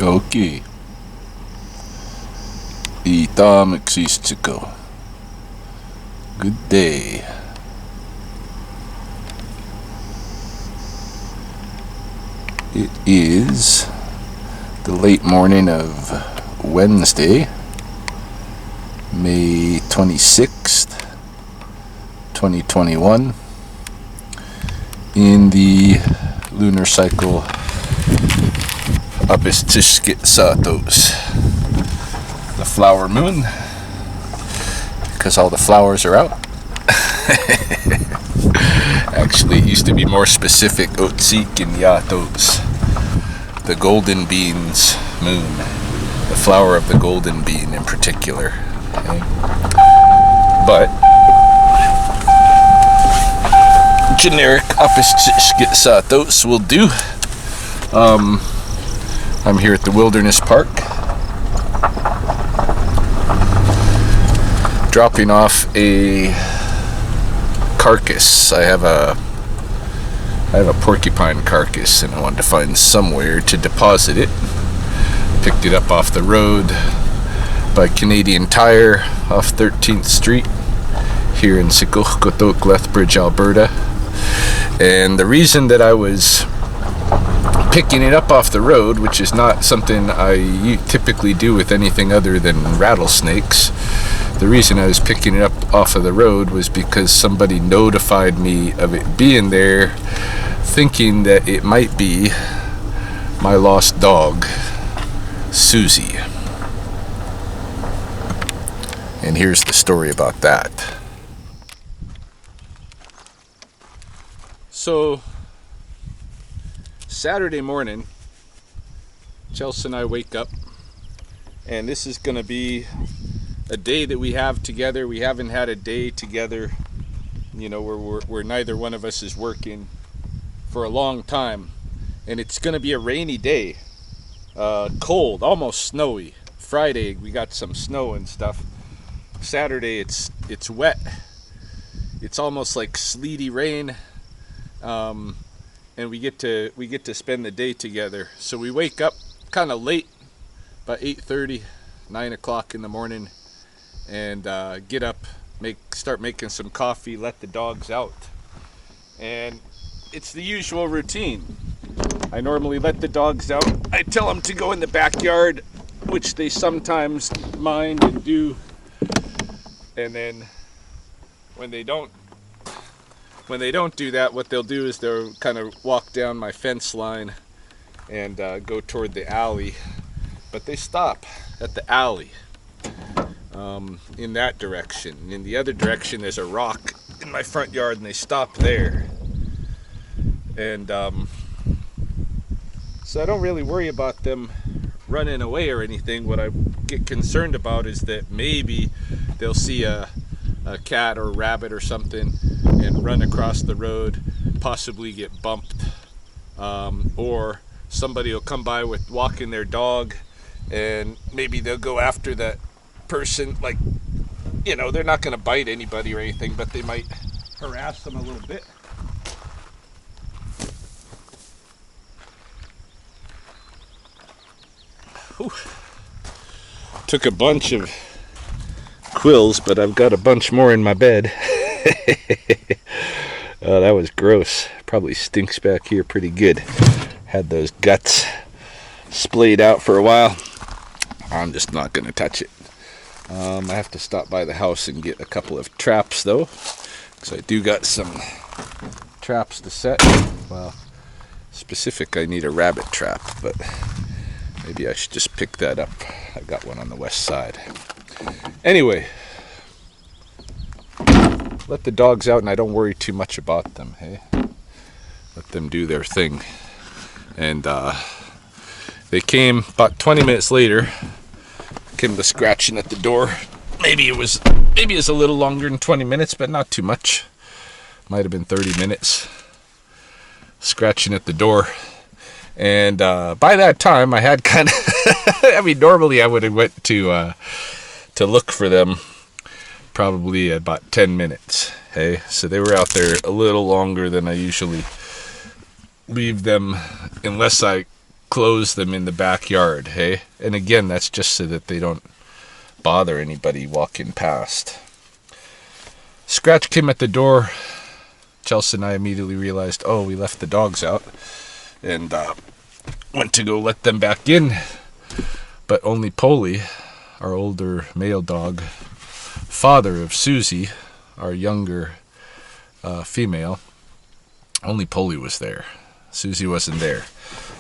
Okay. Ita Mexico. Good day. It is the late morning of Wednesday, May 26th, 2021, in the lunar cycle Satos, the flower moon, because all the flowers are out. Actually, it used to be more specific, Otsik and Yatos, the golden bean's moon, the flower of the golden bean in particular. Okay? But generic Satos will do. I'm here at the Wilderness Park, dropping off a carcass. I have a porcupine carcass, and I wanted to find somewhere to deposit it. Picked it up off the road by Canadian Tire off 13th Street here in Sikokotok, Lethbridge, Alberta. And the reason that I was picking it up off the road, which is not something I typically do with anything other than rattlesnakes, the reason I was picking it up off of the road was because somebody notified me of it being there, thinking that it might be my lost dog, Susie. And here's the story about that. So, Saturday morning, Chelsea and I wake up, and this is going to be a day that we have together. We haven't had a day together, where neither one of us is working for a long time. And it's going to be a rainy day, cold, almost snowy. Friday we got some snow and stuff. Saturday it's wet. It's almost like sleety rain. And we get to spend the day together. So we wake up kind of late, about 8:30, 9 o'clock in the morning, and get up, start making some coffee, let the dogs out. And it's the usual routine. I normally let the dogs out. I tell them to go in the backyard, which they sometimes mind and do. And then when they don't do that, what they'll do is they'll kind of walk down my fence line and go toward the alley. But they stop at the alley in that direction. In the other direction, there's a rock in my front yard, and they stop there. And so I don't really worry about them running away or anything. What I get concerned about is that maybe they'll see a cat or rabbit or something and run across the road, possibly get bumped, or somebody will come by with walking their dog, and maybe they'll go after that person. Like, they're not going to bite anybody or anything, but they might harass them a little bit. Whew. Took a bunch of quills, but I've got a bunch more in my bed. Oh, that was gross. Probably stinks back here pretty good. Had those guts splayed out for a while. I'm just not going to touch it. I have to stop by the house and get a couple of traps, though, because I do got some traps to set. Well, specific, I need a rabbit trap, but maybe I should just pick that up. I got one on the west side. Anyway, let the dogs out, and I don't worry too much about them, hey? Let them do their thing. And they came about 20 minutes later, came to scratching at the door. Maybe it was a little longer than 20 minutes, but not too much. Might have been 30 minutes. Scratching at the door. And by that time, I had kind of... normally I would have went to look for them probably about 10 minutes. Hey, so they were out there a little longer than I usually leave them, unless I close them in the backyard, hey? And again, that's just so that they don't bother anybody walking past. Scratch came at the door. Chelsea and I immediately realized, oh, we left the dogs out, and went to go let them back in. But only Polly, our older male dog, father of Susie, our younger female, only Polly was there. Susie wasn't there.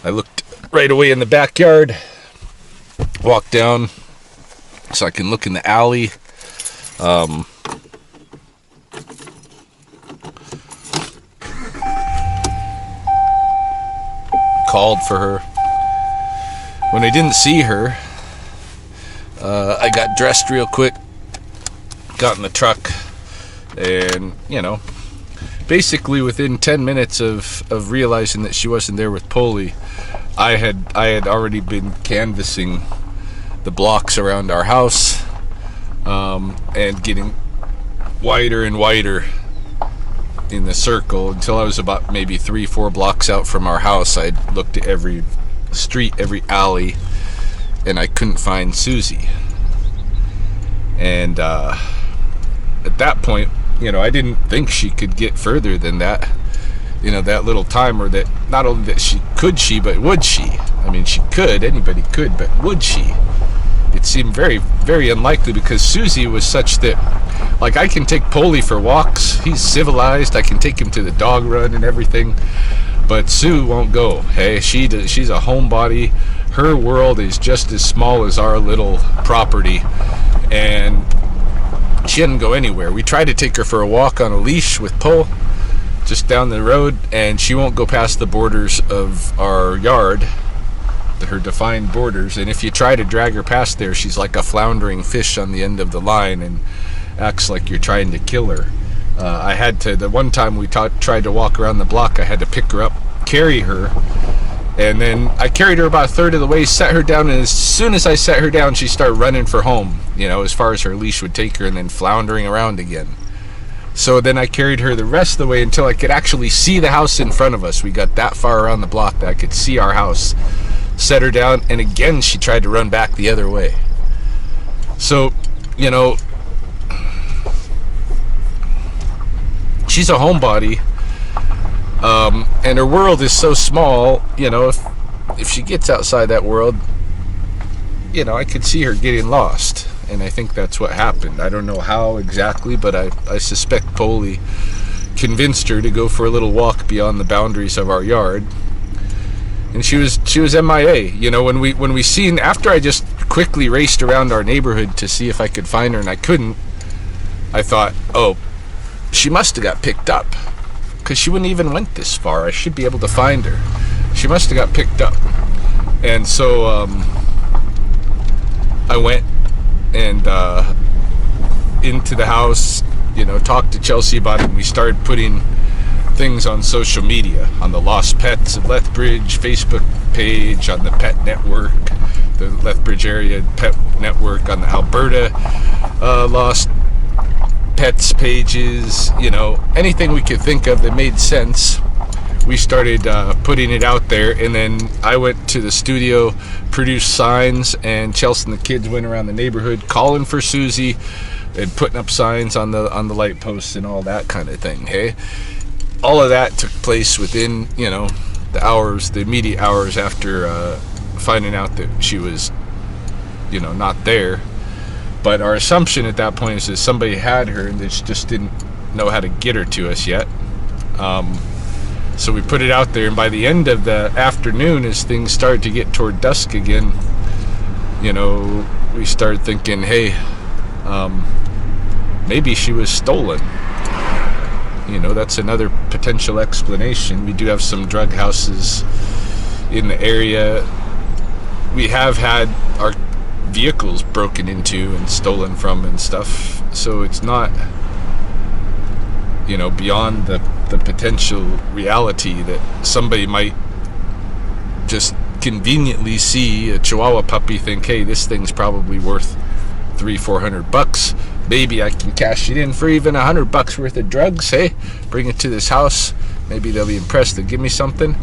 I looked right away in the backyard, walked down so I can look in the alley. Called for her. When I didn't see her, I got dressed real quick, got in the truck, and, basically within 10 minutes of realizing that she wasn't there with Polly, I had already been canvassing the blocks around our house, and getting wider and wider in the circle until I was about maybe 3-4 blocks out from our house. I looked at every street, every alley, and I couldn't find Susie. And at that point, I didn't think she could get further than that, that little time, or that not only that but would she? I mean, she could, anybody could, but would she? It seemed very, very unlikely, because Susie was such that, like, I can take Polly for walks. He's civilized. I can take him to the dog run and everything. But Sue won't go. Hey, she's a homebody. Her world is just as small as our little property. And she didn't go anywhere. We tried to take her for a walk on a leash with Poe just down the road, and she won't go past the borders of our yard, her defined borders. And if you try to drag her past there, she's like a floundering fish on the end of the line and acts like you're trying to kill her. I had to, the one time we tried to walk around the block, I had to pick her up, carry her, and then I carried her about a third of the way, set her down, and as soon as I set her down, she started running for home, as far as her leash would take her, and then floundering around again. So then I carried her the rest of the way until I could actually see the house in front of us. We got that far around the block that I could see our house. Set her down, and again she tried to run back the other way. So, she's a homebody, and her world is so small. If she gets outside that world, I could see her getting lost, and I think that's what happened. I don't know how exactly, but I suspect Polly convinced her to go for a little walk beyond the boundaries of our yard. And she was MIA. When we seen, after I just quickly raced around our neighborhood to see if I could find her, and I couldn't, I thought, oh, she must have got picked up, because she wouldn't even went this far. I should be able to find her. She must have got picked up. And so I went and into the house, talked to Chelsea about it, and we started putting things on social media, on the Lost Pets of Lethbridge Facebook page, on the Pet Network, the Lethbridge area Pet Network, on the Alberta Lost Pets pages, anything we could think of that made sense. We started putting it out there, and then I went to the studio, produced signs, and Chelsea and the kids went around the neighborhood calling for Susie and putting up signs on the light posts and all that kind of thing. Hey, all of that took place within, the immediate hours after finding out that she was, not there. But our assumption at that point is that somebody had her and they just didn't know how to get her to us yet. So we put it out there, and by the end of the afternoon, as things started to get toward dusk again, we started thinking, hey, maybe she was stolen. That's another potential explanation. We do have some drug houses in the area. We have had our vehicles broken into and stolen from and stuff. So it's not, beyond the potential reality that somebody might just conveniently see a Chihuahua puppy, think, hey, this thing's probably worth $300-400. Maybe I can cash it in for even $100 worth of drugs. Hey, bring it to this house. Maybe they'll be impressed. They'll give me something.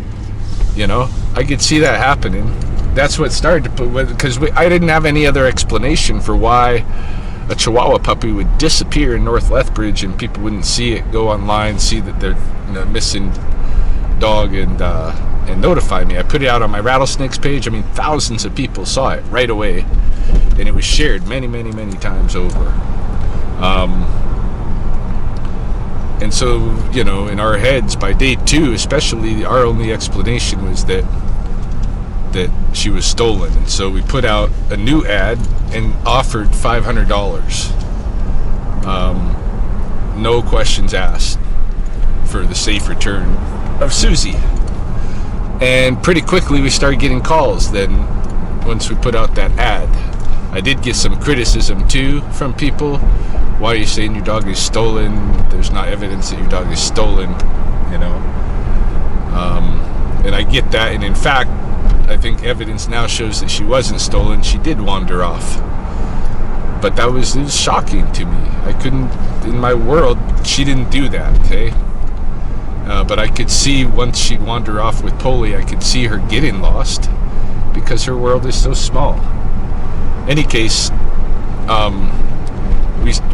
You know, I could see that happening. That's what started to put, because I didn't have any other explanation for why a Chihuahua puppy would disappear in North Lethbridge and people wouldn't see it, go online, see that they're missing dog, and notify me. I put it out on my rattlesnakes page. I mean, thousands of people saw it right away, and it was shared many, many, many times over. And so, you know, in our heads, by day 2 especially, our only explanation was that she was stolen. And so we put out a new ad and offered $500, no questions asked, for the safe return of Susie. And pretty quickly we started getting calls then, once we put out that ad. I did get some criticism too from people. Why are you saying your dog is stolen? There's not evidence that your dog is stolen, you know. And I get that, and in fact, I think evidence now shows that she wasn't stolen. She did wander off. But it was shocking to me. I couldn't, in my world, she didn't do that, okay? But I could see once she'd wander off with Polly, I could see her getting lost because her world is so small. Any case,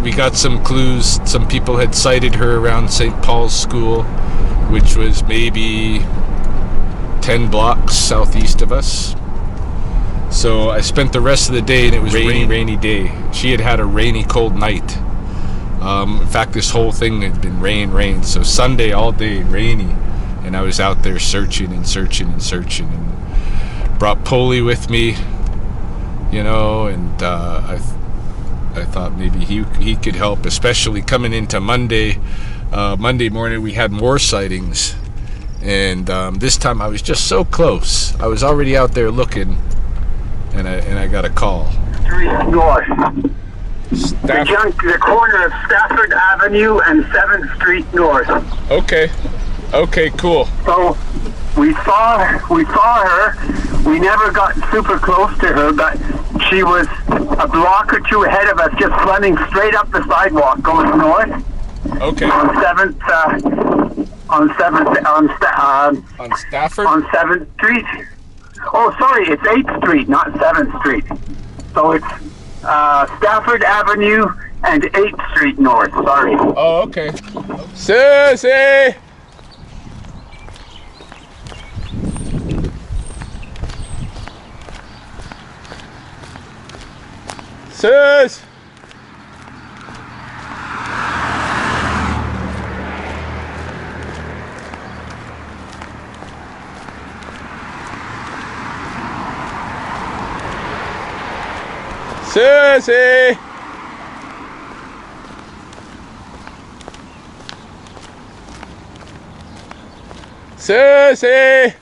we got some clues. Some people had sighted her around St. Paul's School, which was maybe 10 blocks southeast of us. So I spent the rest of the day, and it was rainy day. She had had a rainy, cold night. In fact, this whole thing had been rain. So Sunday all day, rainy. And I was out there searching, and brought Polly with me, you know, and I thought maybe he could help, especially coming into Monday. Monday morning we had more sightings, and this time I was just so close. I was already out there looking, and I got a call. Street North. The corner of Stafford Avenue and 7th Street North. Okay, cool. So we saw her. We never got super close to her, but she was a block or two ahead of us, just running straight up the sidewalk going north. Okay. On 7th, on Stafford? On 7th Street. Oh, sorry, it's 8th Street, not 7th Street. So it's Stafford Avenue and 8th Street North, sorry. Oh, okay. Susie! Sus! Susie! Susie!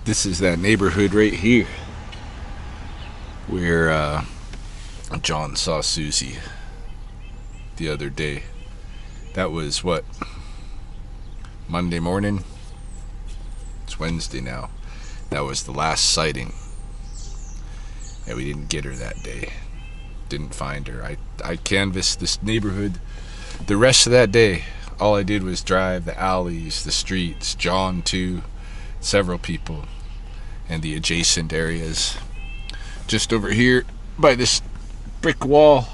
This is that neighborhood right here where John saw Susie the other day. That was what? Monday morning? It's Wednesday now. That was the last sighting. And we didn't get her that day. Didn't find her. I canvassed this neighborhood the rest of that day. All I did was drive the alleys, the streets, John too, several people, and the adjacent areas. Just over here by this brick wall,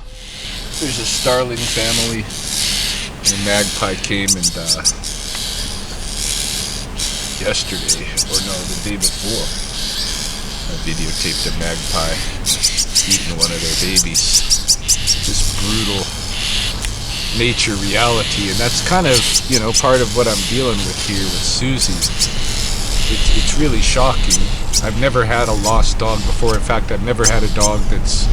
there's a starling family. And a magpie came and yesterday, or no, the day before, I videotaped a magpie eating one of their babies. This brutal nature reality, and that's kind of, you know, part of what I'm dealing with here with Susie. It's really shocking. I've never had a lost dog before. In fact, I've never had a dog that's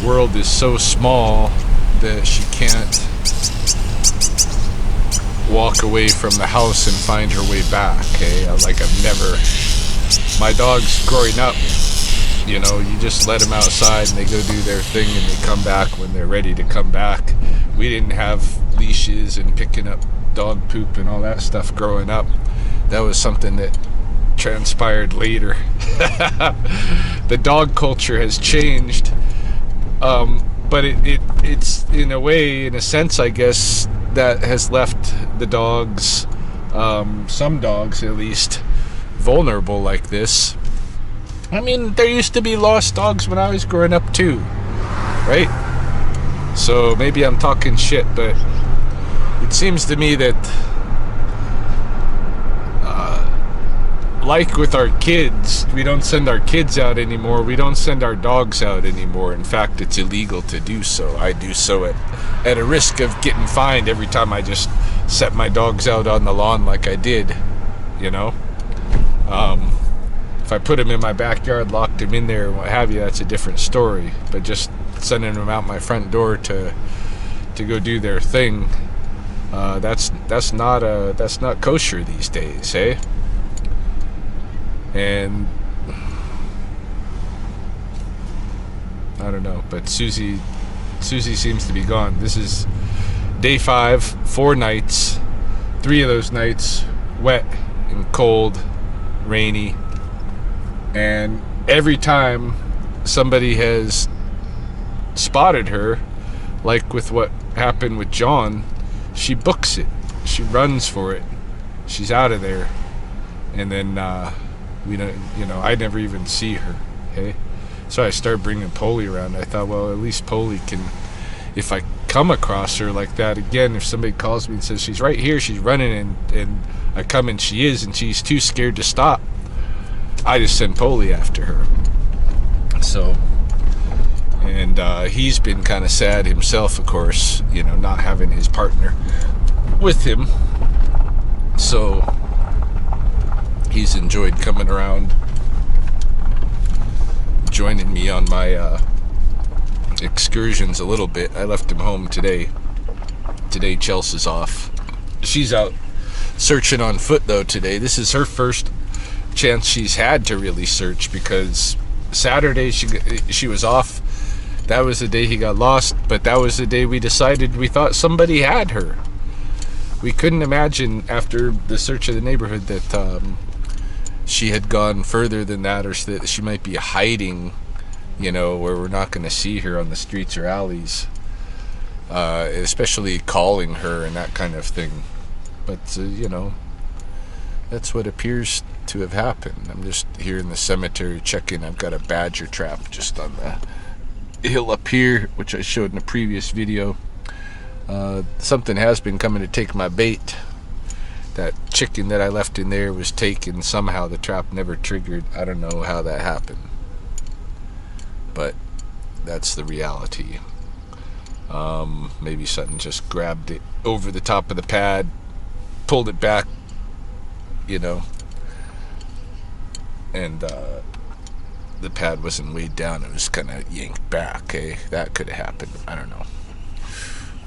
world is so small that she can't walk away from the house and find her way back. Okay, my dogs growing up, you know, you just let them outside and they go do their thing and they come back when they're ready to come back. We didn't have leashes and picking up dog poop and all that stuff growing up. That was something that transpired later. The dog culture has changed. but it's in a way, in a sense, I guess, that has left the dogs, some dogs at least, vulnerable like this. I mean, there used to be lost dogs when I was growing up too, right? So maybe I'm talking shit, but it seems to me that like with our kids, we don't send our kids out anymore. We don't send our dogs out anymore. In fact, it's illegal to do so. I do so at a risk of getting fined every time I just set my dogs out on the lawn like I did, you know. If I put them in my backyard, locked them in there and what have you, that's a different story. But just sending them out my front door to go do their thing, that's not kosher these days, eh? And I don't know, but Susie seems to be gone. This is day 5, 4 nights. 3 of those nights wet and cold, rainy, and every time somebody has spotted her, like with what happened with John, she books it. She runs for it. She's out of there, and then we don't, I never even see her. Okay, so I started bringing Polly around. I thought, well, at least Polly can, if I come across her like that again, if somebody calls me and says she's right here, she's running, and I come and she is, and she's too scared to stop, I just send Polly after her. So, and he's been kind of sad himself, of course, not having his partner with him. So he's enjoyed coming around, joining me on my excursions a little bit. I left him home today. Today Chels is off. She's out searching on foot though today. This is her first chance she's had to really search, because Saturday she was off. That was the day he got lost, but that was the day we decided we thought somebody had her. We couldn't imagine after the search of the neighborhood that she had gone further than that, or that she might be hiding, where we're not going to see her on the streets or alleys, especially calling her and that kind of thing. But that's what appears to have happened. I'm just here in the cemetery checking. I've got a badger trap just on the hill up here, which I showed in a previous video. Something has been coming to take my bait. That chicken that I left in there was taken. Somehow the trap never triggered. I don't know how that happened, but that's the reality. Maybe something just grabbed it over the top of the pad, pulled it back, and the pad wasn't weighed down. It was kind of yanked back. That could have happened. I don't know.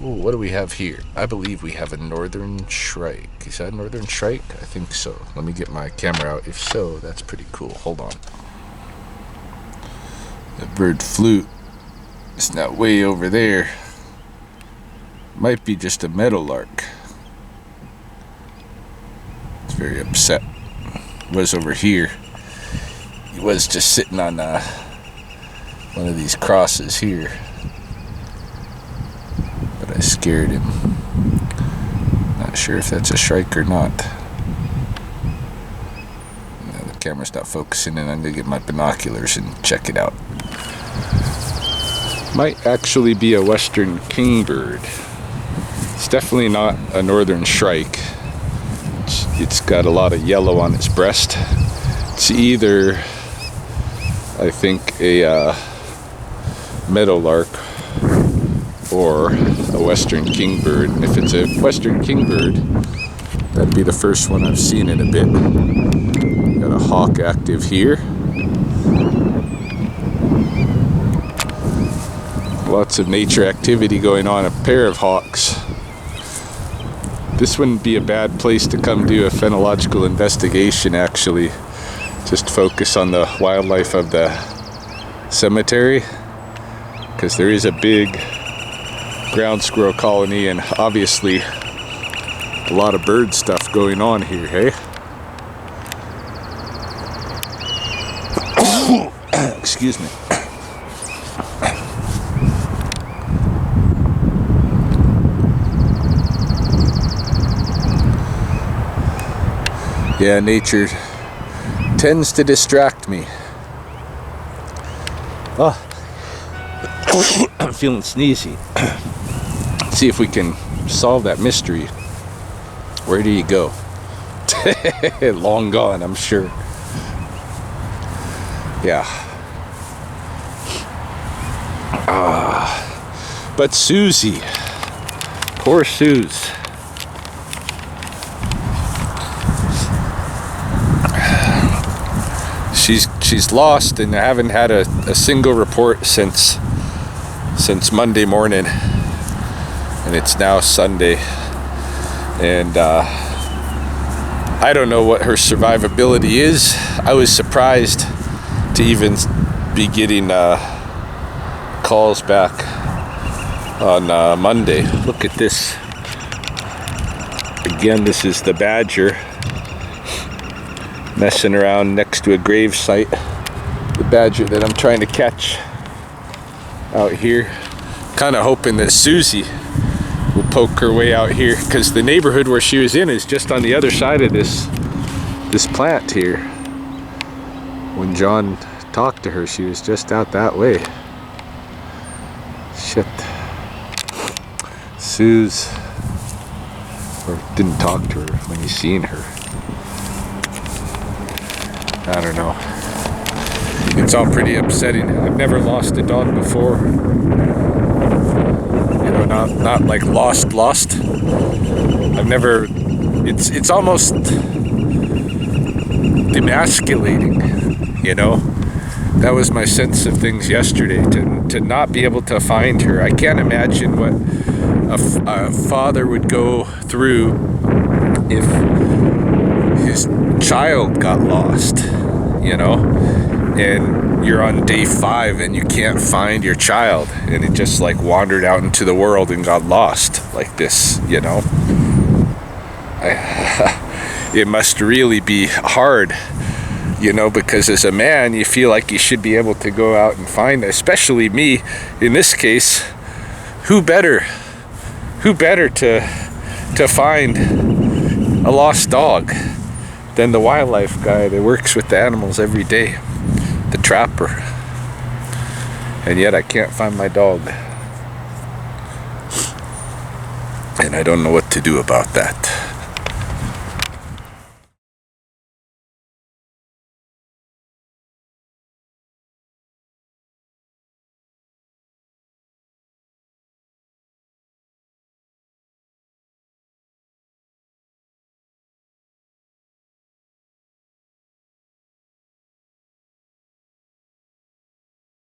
Ooh, what do we have here? I believe we have a northern shrike. Is that a northern shrike? I think so. Let me get my camera out. If so, that's pretty cool. Hold on. The bird flute is not way over there. Might be just a meadowlark. It's very upset. Was over here. He was just sitting on one of these crosses here. But I scared him. Not sure if that's a shrike or not. No, the camera's not focusing, and I'm going to get my binoculars and check it out. Might actually be a western kingbird. It's definitely not a northern shrike. It's got a lot of yellow on its breast. It's either, I think, a meadowlark or a western kingbird. And if it's a western kingbird, that'd be the first one I've seen in a bit. Got a hawk active here. Lots of nature activity going on. A pair of hawks. This wouldn't be a bad place to come do a phenological investigation, actually. Just focus on the wildlife of the cemetery, because there is a big ground squirrel colony and obviously a lot of bird stuff going on here, hey? Excuse me. Yeah, nature tends to distract me. Oh, I'm feeling sneezy. See if we can solve that mystery. Where do you go? Long gone, I'm sure. Yeah. But Susie, poor Suze. She's lost, and I haven't had a single report since Monday morning, and it's now Sunday, and I don't know what her survivability is. I was surprised to even be getting calls back on Monday. Look at this. Again, this is the badger messing around next to a grave site. The badger that I'm trying to catch out here. Kind of hoping that Susie will poke her way out here, because the neighborhood where she was in is just on the other side of this plant here. When John talked to her, she was just out that way. Shit. Suze, or didn't talk to her when you seen her. I don't know. It's all pretty upsetting. I've never lost a dog before. You know, not like lost. I've never. It's almost demasculating. You know, that was my sense of things yesterday. To not be able to find her. I can't imagine what a father would go through if his child got lost, you know, and you're on day 5 and you can't find your child, and it just like wandered out into the world and got lost like this, you know. It must really be hard, you know, because as a man you feel like you should be able to go out and find, especially me in this case. Who better to find a lost dog than the wildlife guy that works with the animals every day, the trapper. And yet I can't find my dog, and I don't know what to do about that.